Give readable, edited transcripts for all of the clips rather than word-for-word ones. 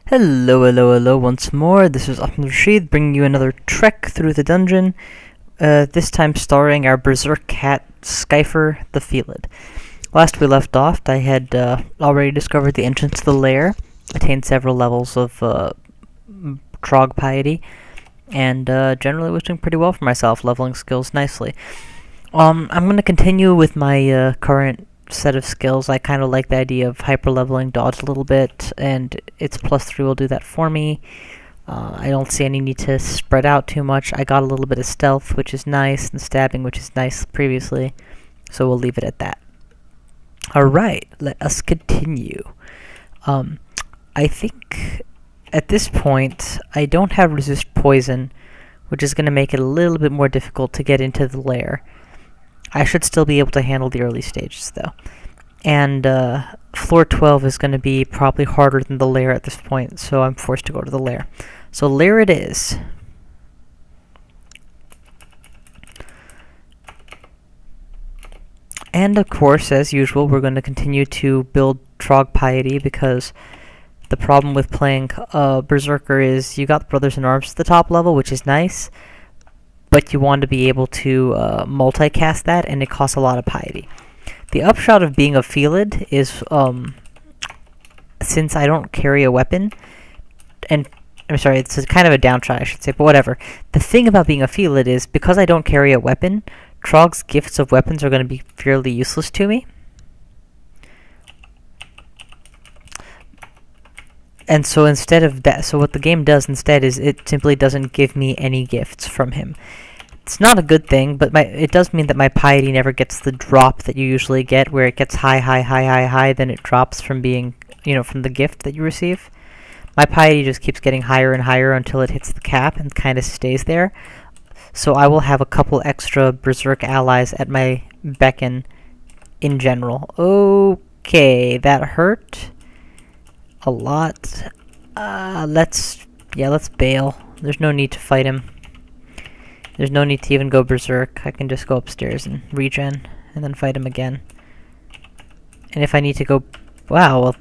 Hello once more. This is AHMAD bringing you another trek through the dungeon, this time starring our Berserk cat, Skyfer the Felid. Last we left off, I had already discovered the entrance to the lair, attained several levels of Trog piety, and generally was doing pretty well for myself, leveling skills nicely. I'm going to continue with my current set of skills. I kind of like the idea of hyper leveling dodge a little bit, and its +3 will do that for me. I don't see any need to spread out too much. I got a little bit of stealth, which is nice, and stabbing, which is nice previously, so we'll leave it at that. Alright, let us continue. I think at this point I don't have resist poison, which is going to make it a little bit more difficult to get into the lair. I should still be able to handle the early stages, though. And floor 12 is going to be probably harder than the lair at this point, so I'm forced to go to the lair. So lair it is. And of course, as usual, we're going to continue to build Trog piety, because the problem with playing Berserker is you got Brothers in Arms at the top level, which is nice, but you want to be able to multicast that, and it costs a lot of piety. The upshot of being a Felid is, since I don't carry a weapon, and I'm sorry, it's kind of a downside, I should say, but whatever. The thing about being a Felid is, because I don't carry a weapon, Trog's gifts of weapons are going to be fairly useless to me. And so instead of that, so what the game does instead is it simply doesn't give me any gifts from him. It's not a good thing, but it does mean that my piety never gets the drop that you usually get, where it gets high, then it drops from being, from the gift that you receive. My piety just keeps getting higher and higher until it hits the cap and kind of stays there. So I will have a couple extra Berserk allies at my beckon in general. Okay, that hurt a lot. Let's bail. There's no need to fight him. There's no need to even go Berserk. I can just go upstairs and regen, and then fight him again. And if I need to go... Wow, well,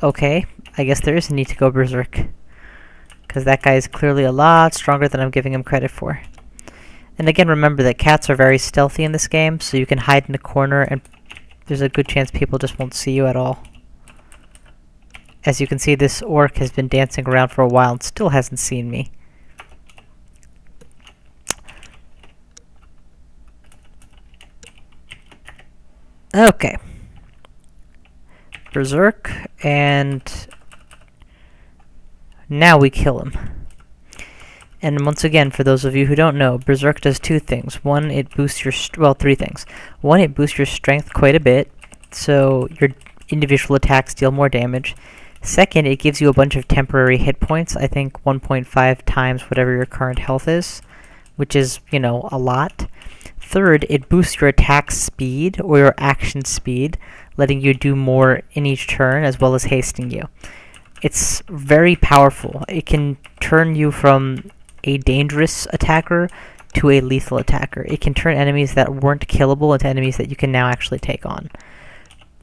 okay. I guess there is a need to go Berserk, because that guy is clearly a lot stronger than I'm giving him credit for. And again, remember that cats are very stealthy in this game, so you can hide in a corner, and there's a good chance people just won't see you at all. As you can see, this orc has been dancing around for a while and still hasn't seen me. Okay. Berserk, and now we kill him. And once again, for those of you who don't know, Berserk does two things. One, it boosts your... three things. One, it boosts your strength quite a bit, so your individual attacks deal more damage. Second, it gives you a bunch of temporary hit points, I think 1.5 times whatever your current health is, which is, a lot. Third, it boosts your attack speed, or your action speed, letting you do more in each turn, as well as hasting you. It's very powerful. It can turn you from a dangerous attacker to a lethal attacker. It can turn enemies that weren't killable into enemies that you can now actually take on.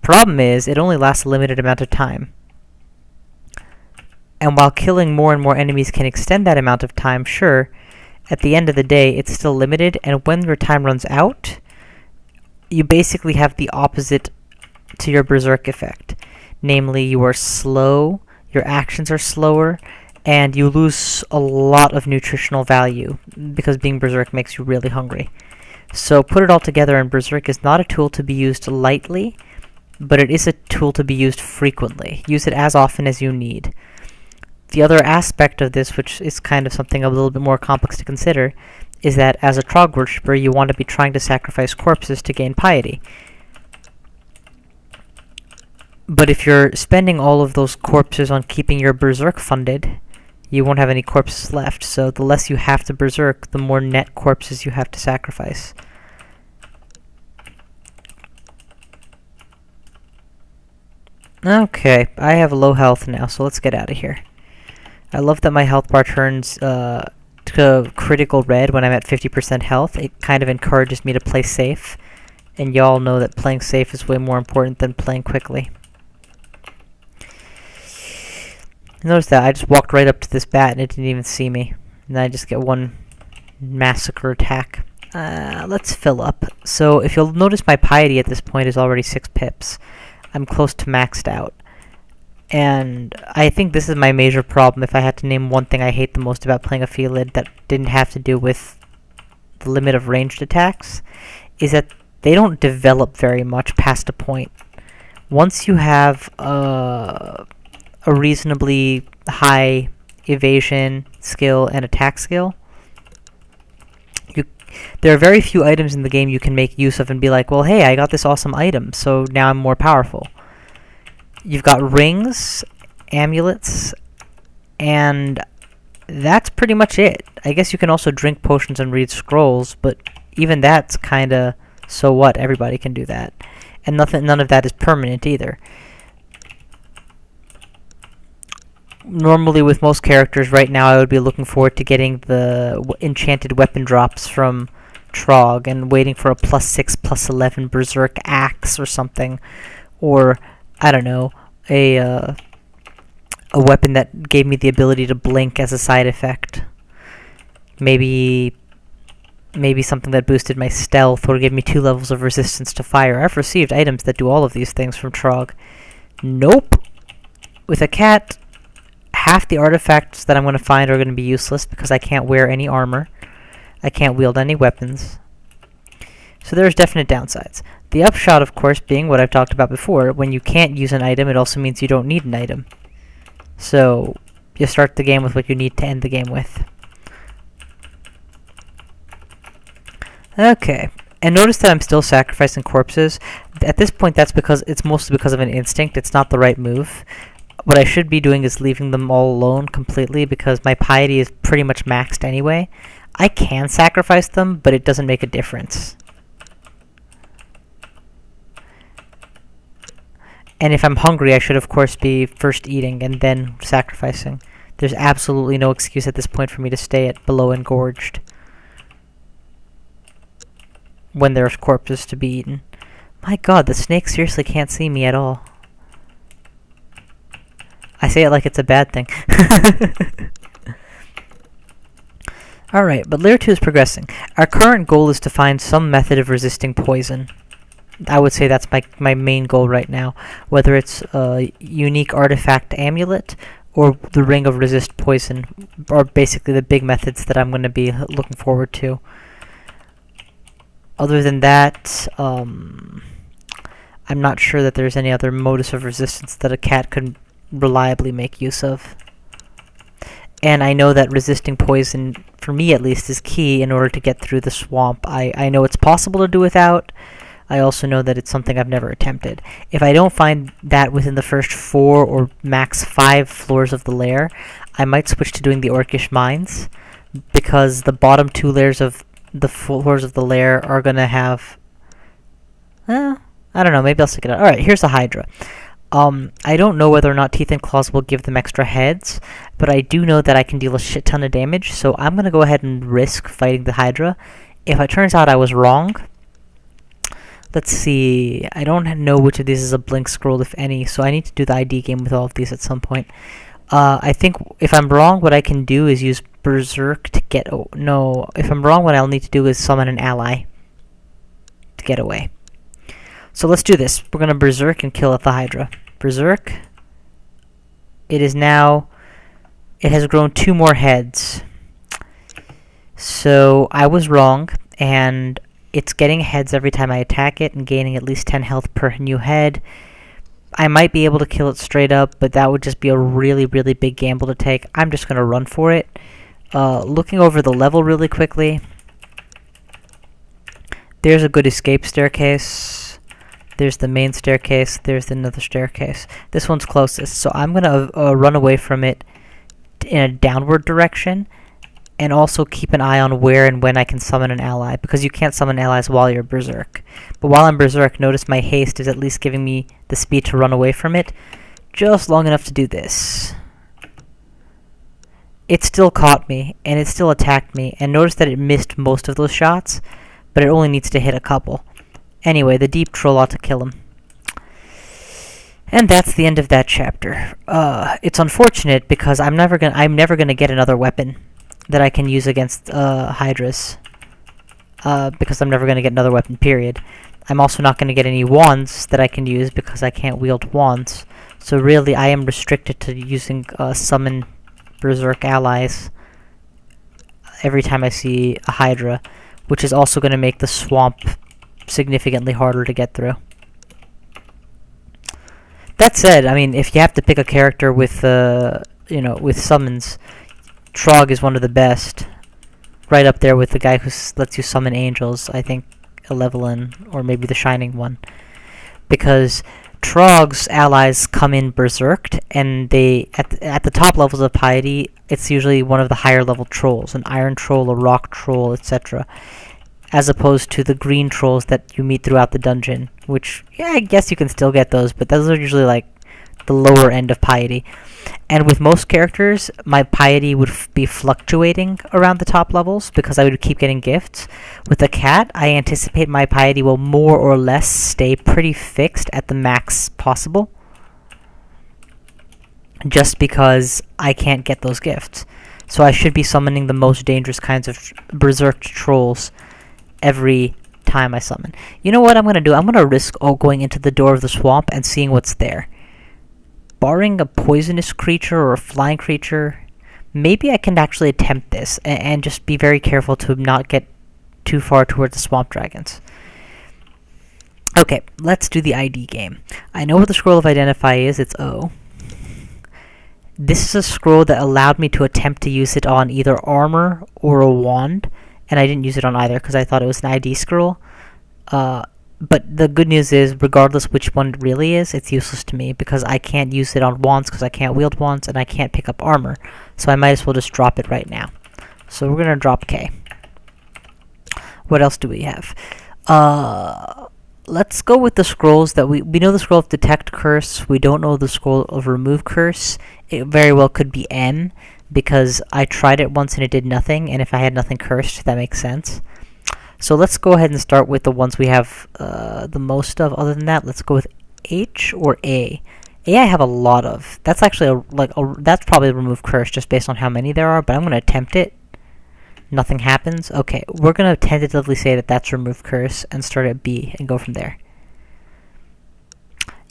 Problem is, it only lasts a limited amount of time. And while killing more and more enemies can extend that amount of time, sure, at the end of the day, it's still limited, and when your time runs out, you basically have the opposite to your Berserk effect. Namely, you are slow, your actions are slower, and you lose a lot of nutritional value, because being Berserk makes you really hungry. So put it all together, and Berserk is not a tool to be used lightly, but it is a tool to be used frequently. Use it as often as you need. The other aspect of this, which is kind of something a little bit more complex to consider, is that as a Trog worshipper, you want to be trying to sacrifice corpses to gain piety. But if you're spending all of those corpses on keeping your Berserk funded, you won't have any corpses left, so the less you have to Berserk, the more net corpses you have to sacrifice. Okay, I have low health now, so let's get out of here. I love that my health bar turns to critical red when I'm at 50% health. It kind of encourages me to play safe, and y'all know that playing safe is way more important than playing quickly. Notice that I just walked right up to this bat and it didn't even see me. And then I just get one massacre attack. Let's fill up. So if you'll notice, my piety at this point is already 6 pips. I'm close to maxed out. And I think this is my major problem. If I had to name one thing I hate the most about playing a Felid that didn't have to do with the limit of ranged attacks, is that they don't develop very much past a point. Once you have a reasonably high evasion skill and attack skill, there are very few items in the game you can make use of and be like, well, hey, I got this awesome item, so now I'm more powerful. You've got rings, amulets, and that's pretty much it. I guess you can also drink potions and read scrolls, but even that's kinda so what, everybody can do that. And none of that is permanent either. Normally with most characters right now I would be looking forward to getting the enchanted weapon drops from Trog and waiting for a +6, +11 Berserk axe or something. Or, I don't know, a weapon that gave me the ability to blink as a side effect. Maybe something that boosted my stealth or gave me 2 levels of resistance to fire. I've received items that do all of these things from Trog. Nope. With a cat, half the artifacts that I'm going to find are going to be useless because I can't wear any armor. I can't wield any weapons. So there's definite downsides. The upshot, of course, being what I've talked about before. When you can't use an item, it also means you don't need an item. So you start the game with what you need to end the game with. Okay, and notice that I'm still sacrificing corpses. At this point, that's because it's mostly because of an instinct. It's not the right move. What I should be doing is leaving them all alone completely because my piety is pretty much maxed anyway. I can sacrifice them, but it doesn't make a difference. And if I'm hungry, I should of course be first eating and then sacrificing. There's absolutely no excuse at this point for me to stay at below engorged when there's corpses to be eaten. My god, the snake seriously can't see me at all. I say it like it's a bad thing. Alright, but Layer 2 is progressing. Our current goal is to find some method of resisting poison. I would say that's my main goal right now. Whether it's a unique artifact amulet or the ring of resist poison are basically the big methods that I'm going to be looking forward to. Other than that, I'm not sure that there's any other modus of resistance that a cat could reliably make use of. And I know that resisting poison, for me at least, is key in order to get through the swamp. I know it's possible to do without. I also know that it's something I've never attempted. If I don't find that within the first 4 or max 5 floors of the lair, I might switch to doing the Orcish Mines, because the bottom 2 layers of the floors of the lair are gonna have... I don't know, maybe I'll stick it out. Alright, here's the Hydra. I don't know whether or not Teeth and Claws will give them extra heads, but I do know that I can deal a shit ton of damage, so I'm gonna go ahead and risk fighting the Hydra. If it turns out I was wrong... Let's see, I don't know which of these is a blink scroll, if any, so I need to do the ID game with all of these at some point. I think if I'm wrong, what I can do is use Berserk to get... no, if I'm wrong, what I'll need to do is summon an ally to get away. So let's do this. We're going to Berserk and kill at the Hydra. Berserk. It is now... it has grown 2 more heads. So I was wrong, and... it's getting heads every time I attack it and gaining at least 10 health per new head. I might be able to kill it straight up, but that would just be a really, really big gamble to take. I'm just going to run for it. Looking over the level really quickly. There's a good escape staircase. There's the main staircase. There's another staircase. This one's closest, so I'm going to run away from it in a downward direction. And also keep an eye on where and when I can summon an ally, because you can't summon allies while you're Berserk. But while I'm Berserk, notice my haste is at least giving me the speed to run away from it, just long enough to do this. It still caught me, and it still attacked me, and notice that it missed most of those shots, but it only needs to hit a couple. Anyway, the deep troll ought to kill him. And that's the end of that chapter. It's unfortunate because I'm never gonna get another weapon that I can use against Hydras. Because I'm never gonna get another weapon, period. I'm also not gonna get any wands that I can use because I can't wield wands. So really, I am restricted to using summon Berserk allies every time I see a Hydra, which is also gonna make the swamp significantly harder to get through. That said, I mean, if you have to pick a character with, with summons, Trog is one of the best. Right up there with the guy who lets you summon angels, I think Elevelin, or maybe the Shining One. Because Trog's allies come in berserked, and they, at the top levels of piety, it's usually one of the higher level trolls, an iron troll, a rock troll, etc. As opposed to the green trolls that you meet throughout the dungeon, which, yeah, I guess you can still get those, but those are usually like the lower end of piety. And with most characters, my piety would be fluctuating around the top levels because I would keep getting gifts. With a cat, I anticipate my piety will more or less stay pretty fixed at the max possible, just because I can't get those gifts. So I should be summoning the most dangerous kinds of berserked trolls every time I summon. You know what I'm going to do? I'm going to risk going into the door of the swamp and seeing what's there. Barring a poisonous creature or a flying creature, maybe I can actually attempt this and just be very careful to not get too far towards the swamp dragons. Okay, let's do the ID game. I know what the scroll of identify is. It's O. This is a scroll that allowed me to attempt to use it on either armor or a wand, and I didn't use it on either because I thought it was an ID scroll. But the good news is, regardless which one it really is, it's useless to me because I can't use it on wands because I can't wield wands and I can't pick up armor. So I might as well just drop it right now. So we're going to drop K. What else do we have? Let's go with the scrolls that we know the scroll of Detect Curse. We don't know the scroll of Remove Curse. It very well could be N because I tried it once and it did nothing, and if I had nothing cursed, that makes sense. So let's go ahead and start with the ones we have the most of. Other than that, let's go with H or A. A I have a lot of. That's actually that's probably Remove Curse just based on how many there are, but I'm going to attempt it. Nothing happens. Okay, we're going to tentatively say that that's Remove Curse and start at B and go from there.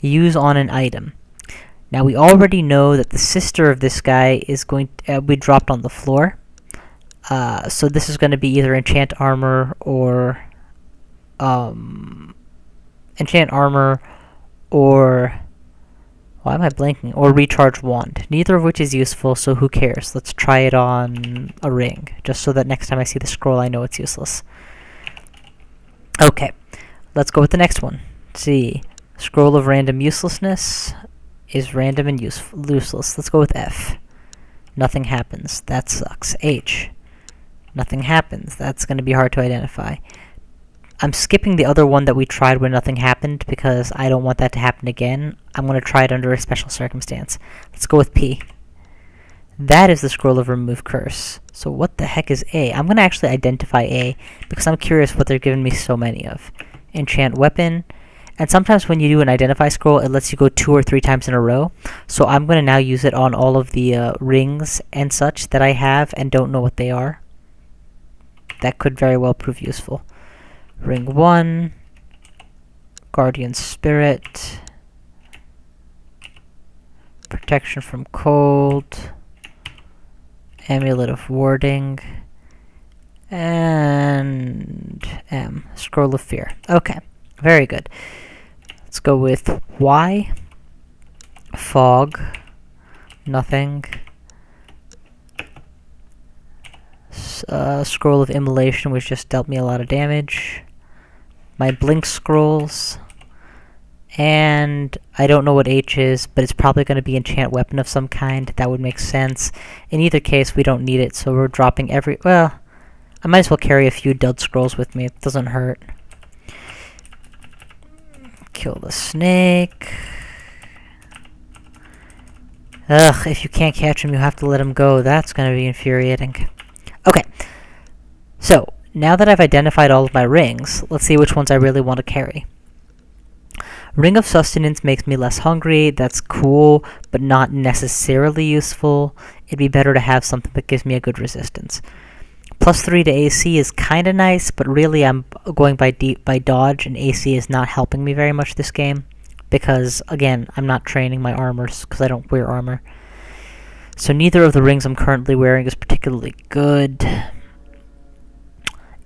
Use on an item. Now we already know that the sister of this guy is going to be dropped on the floor. So this is going to be either enchant armor or why am I blanking? Or recharge wand. Neither of which is useful, so who cares? Let's try it on a ring, just so that next time I see the scroll I know it's useless. Okay, let's go with the next one. Let's see. Scroll of random uselessness is random and useless. Let's go with F. Nothing happens. That sucks. H. Nothing happens. That's going to be hard to identify. I'm skipping the other one that we tried when nothing happened because I don't want that to happen again. I'm going to try it under a special circumstance. Let's go with P. That is the scroll of Remove Curse. So what the heck is A? I'm going to actually identify A because I'm curious what they're giving me so many of. Enchant weapon. And sometimes when you do an identify scroll, it lets you go 2 or 3 times in a row. So I'm going to now use it on all of the rings and such that I have and don't know what they are. That could very well prove useful. Ring 1, Guardian Spirit, Protection from Cold, Amulet of Warding, and M, Scroll of Fear. Okay, very good. Let's go with Y, Fog, nothing. Scroll of Immolation, which just dealt me a lot of damage. My Blink scrolls. And I don't know what H is, but it's probably going to be enchant weapon of some kind. That would make sense. In either case, we don't need it, so we're dropping well, I might as well carry a few dud scrolls with me. It doesn't hurt. Kill the snake. Ugh, if you can't catch him, you have to let him go. That's going to be infuriating. Okay, so now that I've identified all of my rings, let's see which ones I really want to carry. Ring of Sustenance makes me less hungry. That's cool, but not necessarily useful. It'd be better to have something that gives me a good resistance. +3 to AC is kind of nice, but really I'm going by dodge, and AC is not helping me very much this game. Because, again, I'm not training my armors, because I don't wear armor. So neither of the rings I'm currently wearing is particularly good.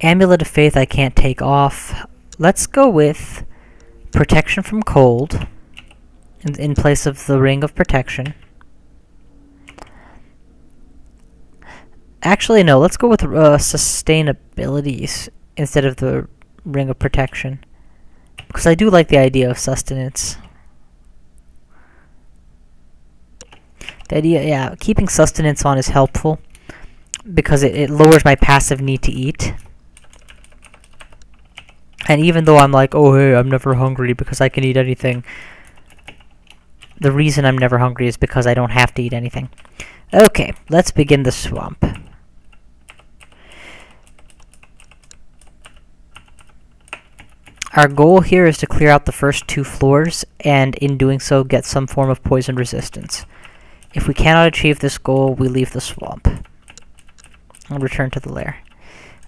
Amulet of Faith I can't take off. Let's go with Protection from Cold in place of the Ring of Protection. Actually, no, let's go with Sustainabilities instead of the Ring of Protection. Because I do like the idea of sustenance. The idea, yeah, keeping sustenance on is helpful. Because it lowers my passive need to eat. And even though I'm like, oh hey, I'm never hungry because I can eat anything. The reason I'm never hungry is because I don't have to eat anything. Okay, let's begin the swamp. Our goal here is to clear out the first 2 floors, and in doing so get some form of poison resistance. If we cannot achieve this goal, we leave the swamp. I'll return to the lair.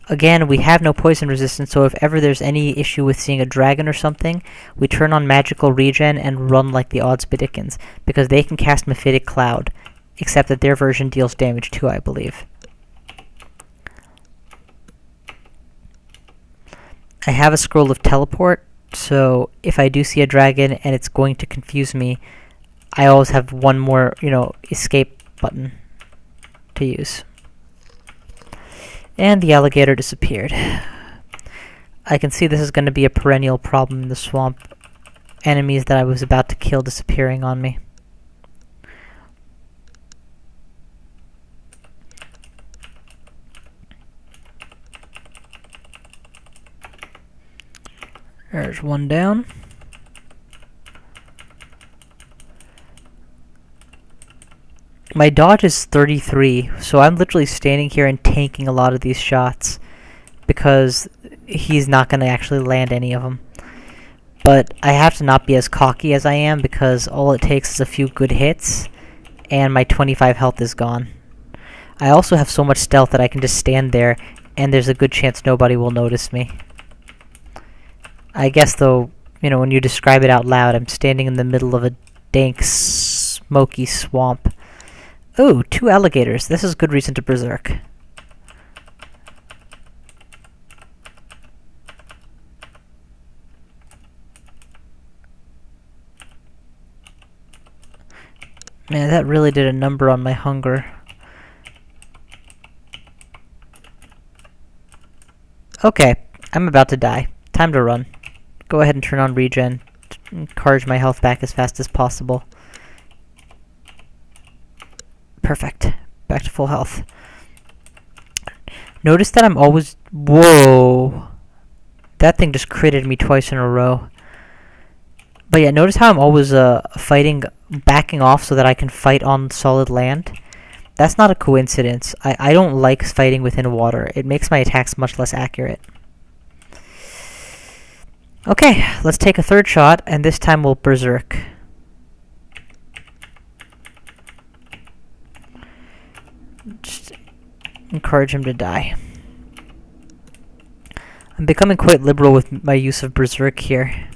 Again, we have no poison resistance, so if ever there's any issue with seeing a dragon or something, we turn on magical regen and run like the Oddsbidikins, because they can cast Mephitic Cloud, except that their version deals damage too, I believe. I have a scroll of teleport, so if I do see a dragon and it's going to confuse me, I always have one more, escape button to use. And the alligator disappeared. I can see this is going to be a perennial problem in the swamp. Enemies that I was about to kill disappearing on me. There's one down. My dodge is 33, so I'm literally standing here and tanking a lot of these shots because he's not going to actually land any of them. But I have to not be as cocky as I am because all it takes is a few good hits and my 25 health is gone. I also have so much stealth that I can just stand there and there's a good chance nobody will notice me. I guess though, when you describe it out loud, I'm standing in the middle of a dank, smoky swamp. Oh, 2 alligators. This is good reason to berserk. Man, that really did a number on my hunger. Okay, I'm about to die. Time to run. Go ahead and turn on regen. Encourage my health back as fast as possible. Perfect. Back to full health. Notice that I'm always... Whoa! That thing just critted me twice in a row. But yeah, notice how I'm always backing off so that I can fight on solid land? That's not a coincidence. I don't like fighting within water. It makes my attacks much less accurate. Okay, let's take a third shot, and this time we'll berserk. Just encourage him to die. I'm becoming quite liberal with my use of berserk here.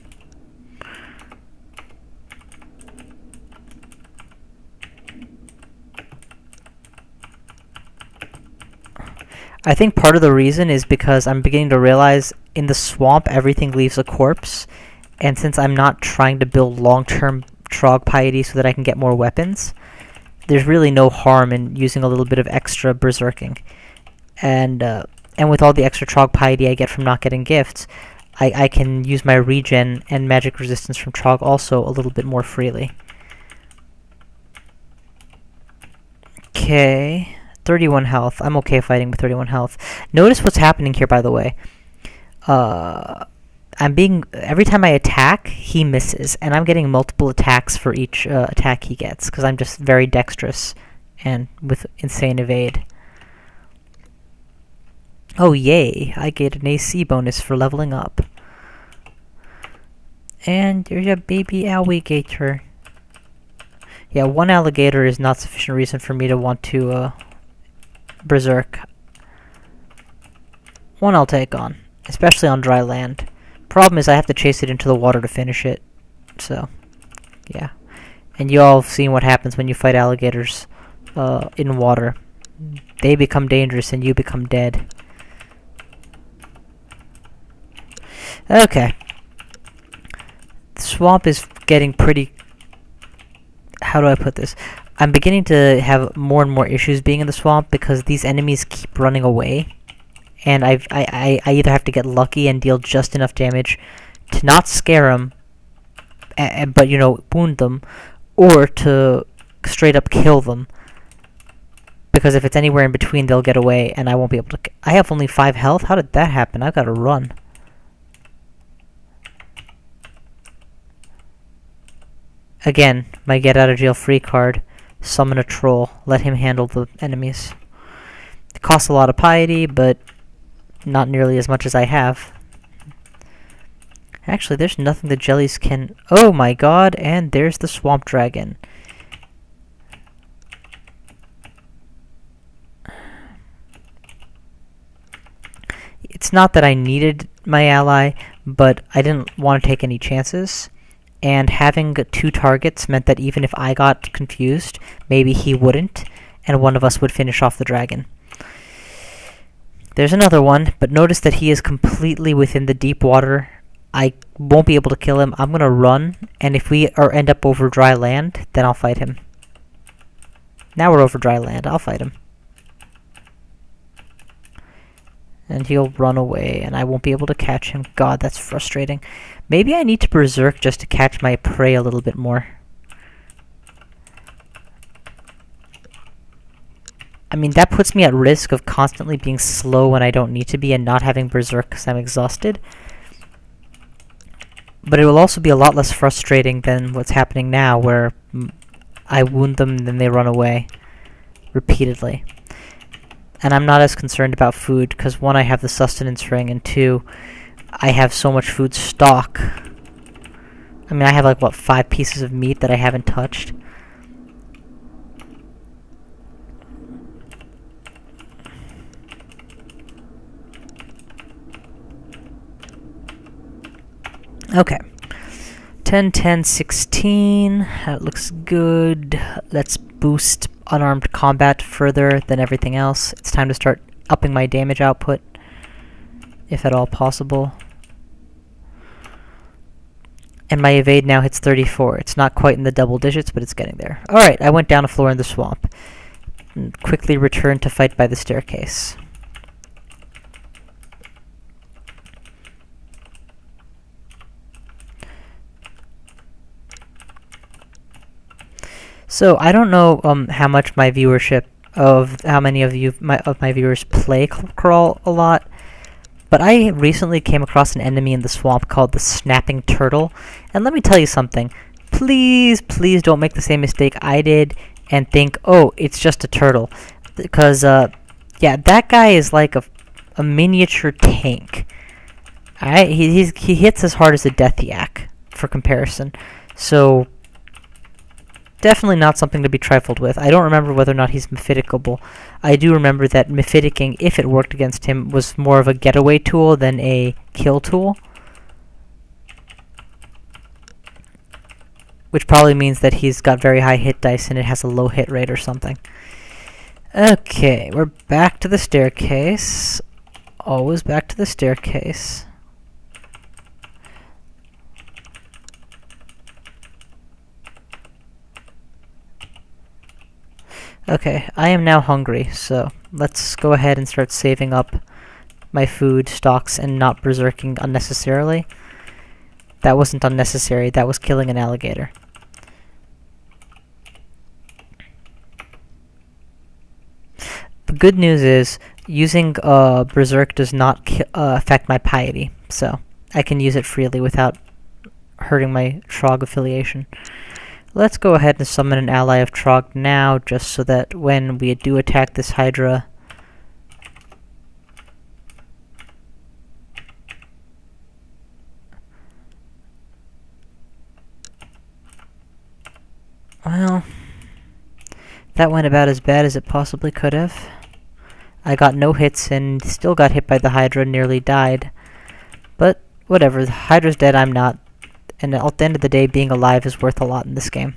I think part of the reason is because I'm beginning to realize in the swamp everything leaves a corpse, and since I'm not trying to build long-term trog piety so that I can get more weapons, there's really no harm in using a little bit of extra berserking. And with all the extra trog piety I get from not getting gifts, I can use my regen and magic resistance from trog also a little bit more freely. Okay, 31 health. I'm okay fighting with 31 health. Notice what's happening here, by the way. Every time I attack, he misses, and I'm getting multiple attacks for each attack he gets, because I'm just very dexterous and with insane evade. Oh yay, I get an AC bonus for leveling up. And there's a baby alligator. Yeah, one alligator is not sufficient reason for me to want to berserk. One I'll take on, especially on dry land. Problem is I have to chase it into the water to finish it. So, yeah. And you all have seen what happens when you fight alligators in water. They become dangerous and you become dead. Okay. The swamp is getting pretty... How do I put this? I'm beginning to have more and more issues being in the swamp because these enemies keep running away. And I either have to get lucky and deal just enough damage to not scare them, but, you know, wound them, or to straight up kill them. Because if it's anywhere in between, they'll get away, and I won't be able to... I have only 5 health? How did that happen? I've got to run. Again, my get out of jail free card. Summon a troll. Let him handle the enemies. It costs a lot of piety, but not nearly as much as I have. Actually, there's nothing the jellies can... Oh my god, and there's the swamp dragon. It's not that I needed my ally, but I didn't want to take any chances. And having 2 targets meant that even if I got confused, maybe he wouldn't, and one of us would finish off the dragon. There's another one, but notice that he is completely within the deep water. I won't be able to kill him. I'm going to run, and if we end up over dry land, then I'll fight him. Now we're over dry land. I'll fight him. And he'll run away, and I won't be able to catch him. God, that's frustrating. Maybe I need to berserk just to catch my prey a little bit more. I mean, that puts me at risk of constantly being slow when I don't need to be and not having berserk because I'm exhausted. But it will also be a lot less frustrating than what's happening now, where I wound them and then they run away repeatedly. And I'm not as concerned about food, because 1, I have the sustenance ring, and 2, I have so much food stock. I mean, I have like, what, 5 pieces of meat that I haven't touched? Okay. 10, 10, 16. That looks good. Let's boost unarmed combat further than everything else. It's time to start upping my damage output, if at all possible. And my evade now hits 34. It's not quite in the double digits, but it's getting there. Alright, I went down a floor in the swamp. And quickly returned to fight by the staircase. So, I don't know how much my viewership of how many of you my viewers play Crawl a lot, but I recently came across an enemy in the swamp called the Snapping Turtle, and let me tell you something. Please, please don't make the same mistake I did and think, oh, it's just a turtle, because yeah, that guy is like a miniature tank. Alright, he hits as hard as a Death Yak for comparison, so definitely not something to be trifled with. I don't remember whether or not he's Mephidicable. I do remember that Mephidicing, if it worked against him, was more of a getaway tool than a kill tool. Which probably means that he's got very high hit dice and it has a low hit rate or something. Okay, we're back to the staircase. Always back to the staircase. Okay, I am now hungry, so let's go ahead and start saving up my food stocks and not berserking unnecessarily. That wasn't unnecessary, that was killing an alligator. The good news is, using Berserk does not affect my piety, so I can use it freely without hurting my Trog affiliation. Let's go ahead and summon an ally of Trog now, just so that when we do attack this Hydra, Well, that went about as bad as it possibly could have. I got no hits and still got hit by the Hydra and nearly died. But whatever, the Hydra's dead, I'm not. And at the end of the day, being alive is worth a lot in this game.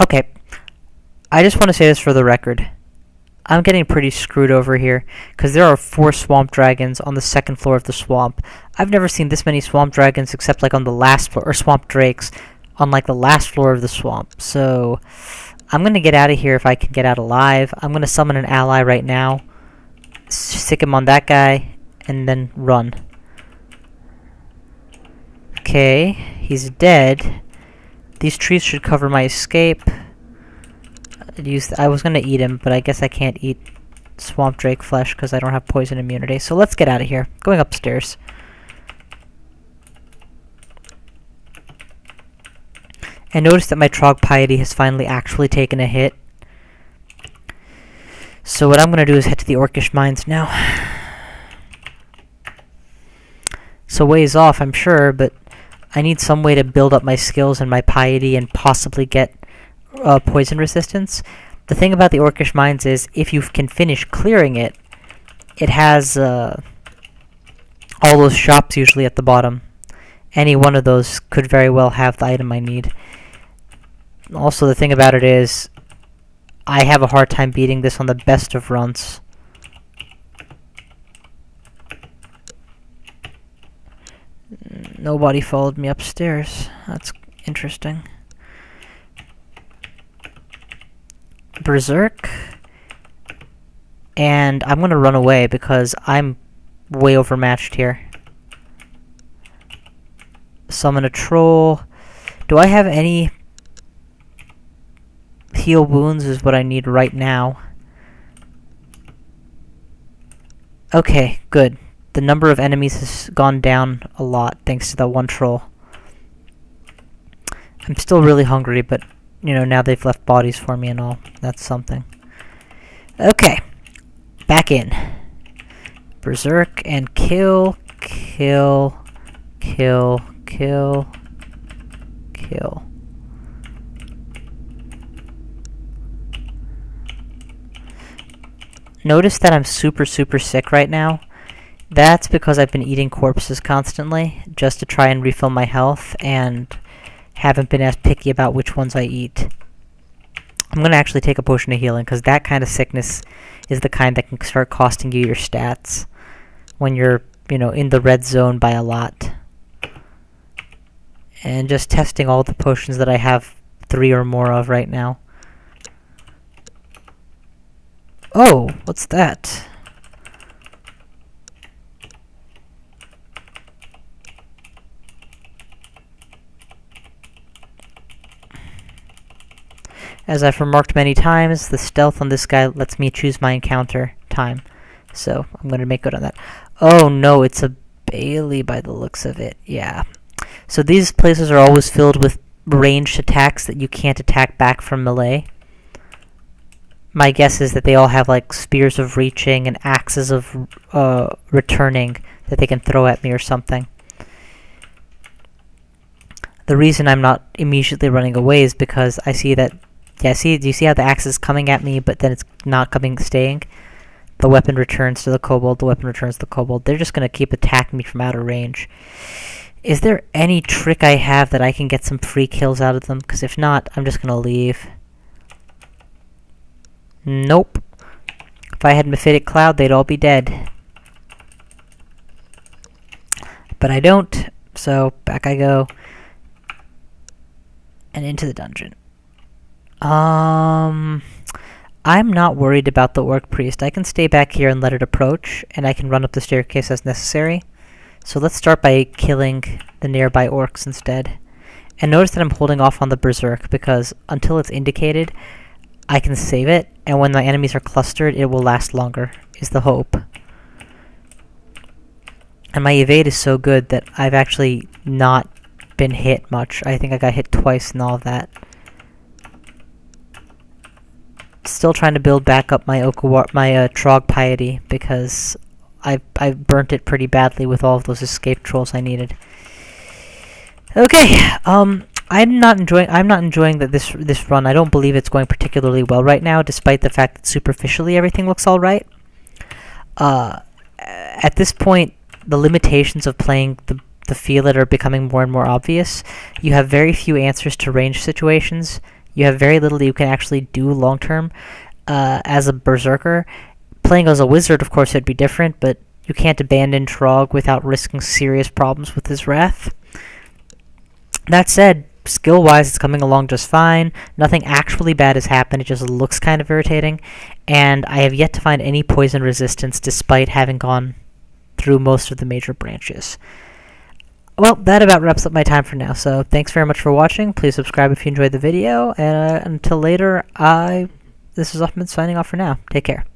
Okay, I just want to say this for the record. I'm getting pretty screwed over here, because there are 4 swamp dragons on the 2nd floor of the swamp. I've never seen this many swamp dragons except like on the last floor, or swamp drakes, on like the last floor of the swamp. So, I'm going to get out of here if I can get out alive. I'm going to summon an ally right now, stick him on that guy, and then run. Okay, he's dead. These trees should cover my escape. I was gonna eat him, but I guess I can't eat swamp drake flesh because I don't have poison immunity. So let's get out of here. Going upstairs. And notice that my Trog Piety has finally actually taken a hit. So what I'm gonna do is head to the Orcish Mines now. So ways off, I'm sure, but I need some way to build up my skills and my piety and possibly get poison resistance. The thing about the Orcish Mines is, if you can finish clearing it, it has all those shops usually at the bottom. Any one of those could very well have the item I need. Also, the thing about it is, I have a hard time beating this on the best of runs. Nobody followed me upstairs. That's interesting. Berserk. And I'm gonna run away because I'm way overmatched here. Summon a troll. Do I have any heal wounds is what I need right now. Okay, good. The number of enemies has gone down a lot thanks to that one troll. I'm still really hungry, but you know, now they've left bodies for me and all. That's something. Okay. Back in. Berserk and kill, kill, kill, kill, kill. Notice that I'm super sick right now. That's because I've been eating corpses constantly, just to try and refill my health, and haven't been as picky about which ones I eat. I'm gonna actually take a potion of healing, because that kind of sickness is the kind that can start costing you your stats when you're, you know, in the red zone by a lot. And just testing all the potions that I have 3 or more of right now. Oh, what's that? As I've remarked many times, the stealth on this guy lets me choose my encounter time. So, I'm going to make good on that. Oh no, it's a Bailey by the looks of it. Yeah. So these places are always filled with ranged attacks that you can't attack back from melee. My guess is that they all have like spears of reaching and axes of returning that they can throw at me or something. The reason I'm not immediately running away is because I see that, yeah, do you see how the axe is coming at me, but then it's not staying? The weapon returns to the kobold, the weapon returns to the kobold. They're just going to keep attacking me from out of range. Is there any trick I have that I can get some free kills out of them? Because if not, I'm just going to leave. Nope. If I had Mephitic Cloud, they'd all be dead. But I don't, so back I go. And into the dungeon. I'm not worried about the Orc Priest. I can stay back here and let it approach, and I can run up the staircase as necessary. So let's start by killing the nearby orcs instead. And notice that I'm holding off on the Berserk, because until it's indicated, I can save it, and when my enemies are clustered, it will last longer, is the hope. And my evade is so good that I've actually not been hit much. I think I got hit twice and all of that. Still trying to build back up my Trog piety, because I burnt it pretty badly with all of those escape trolls I needed. Okay, I'm not enjoying that this run. I don't believe it's going particularly well right now, despite the fact that superficially everything looks all right. At this point, the limitations of playing the Felid are becoming more and more obvious. You have very few answers to range situations. You have very little you can actually do long term. As a Berserker, playing as a wizard, of course, it'd be different, but you can't abandon Trog without risking serious problems with his wrath. That said, skill-wise, it's coming along just fine. Nothing actually bad has happened, it just looks kind of irritating. And I have yet to find any poison resistance despite having gone through most of the major branches. Well, that about wraps up my time for now, so thanks very much for watching. Please subscribe if you enjoyed the video, and until later, this is AHMAD signing off for now. Take care.